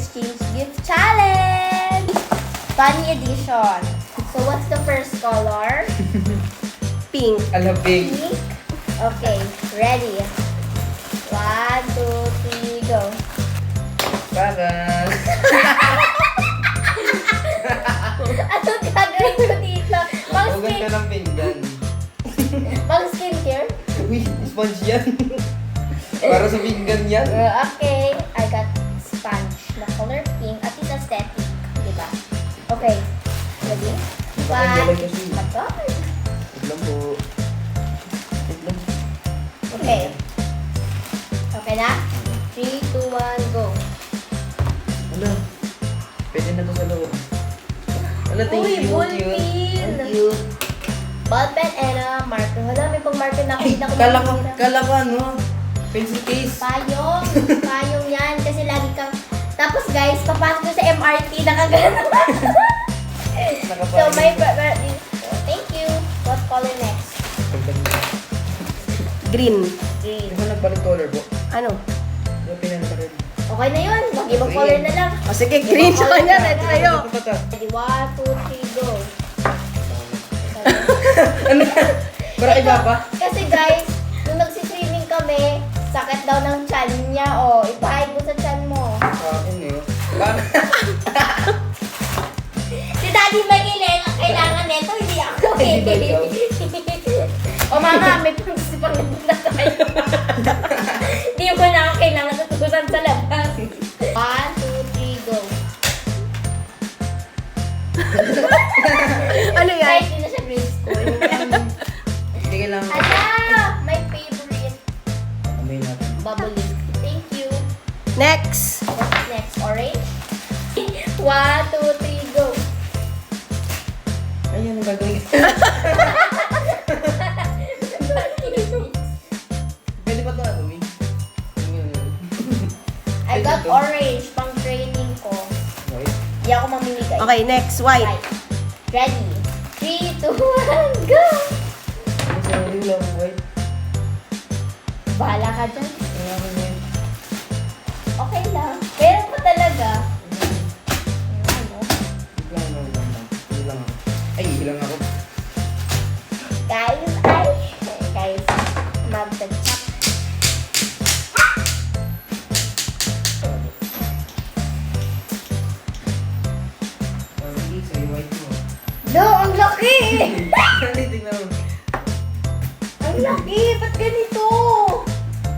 exchange gift challenge! Funny edition. So, what's the first color? Pink. Ano, pink? Pink? Okay, ready. 1, 2, 3, go. Parang... Ano gagawin ko dito? Pang Huwag ka ng pinggan. skincare? Uy, sponge yan. Para sa pinggan yan. Okay, I got sponge na color pink at is aesthetic. Diba? Okay, ready? Pakinggan kasi. Patay. Wait lang po. Wait lang. Okay. Okay na? 3, 2, 1, go. Ano? Pwede na to sa loob. Ano, thank Uy, you. ballpen. Thank you. Ballpen and a marker. Wala, may pang marker na Ay, nakita ko. kala ko ano? Pencil case. Payong. Payong yan. Kasi lagi kang... Tapos guys, papasok ko sa MRT, nakagano. So, may... Thank you. What color next? Green. Green. Di ba nagbalik color po? Ano? Di ba pinanakarin? Okay na yun. Mag-ibang color na lang. O sige, green sa kanya. Ready tayo. Ready? 1, 2, 3, go. Ano? Para iba pa? Kasi guys, nung nagsiswimming kami, sakit daw ng chan niya. O, ipahid mo sa chan mo. Sa akin eh. Bakit? Si Daddy Magileng, ang kailangan nito, hindi ako. Ay, di ba ikaw? O mama, may pang na tayo. Hindi ko na ako kailangan tutusan sa labas. 1, 2, 3, go. Ano yan? Kahit hindi na siya grade school. Hindi kailangan. Ala! My favorite Amoy natin. bubbly. Thank you. Next. What's next? Orange? 1, 2, 3, go. Ayan ang gagawin. Pwede pa ito gagawin? I got orange pang training ko. Okay. Hindi ako mamimigay. Okay, next. White. Right. Ready? 3, 2, 1, go! Sorry lang, wait. Bahala ka dyan. Kailangan mo yun. Okay lang. Pero pa talaga. Ano? Wait lang. Hindi lang ako. Ay, hilang ako. Guys, guys, magda-chop. Hindi, sa'yo white mo. No, ang laki! Hindi, tingnan mo. Ang laki! Ba't ganito?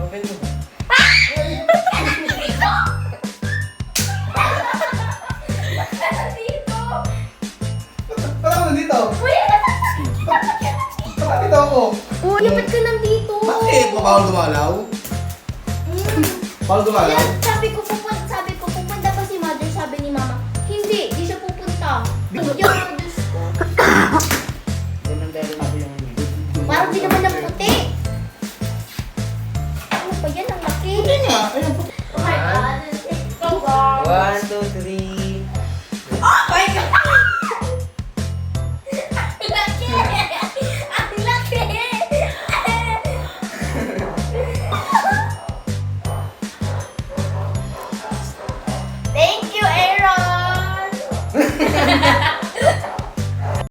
Open mo. Dito! Parang mo dito. Uy! Parang dito ako. Uy, ba't ka nandito? Bakit? Bawal dumalaw? Bawal dumalaw? Yan, sabi ko po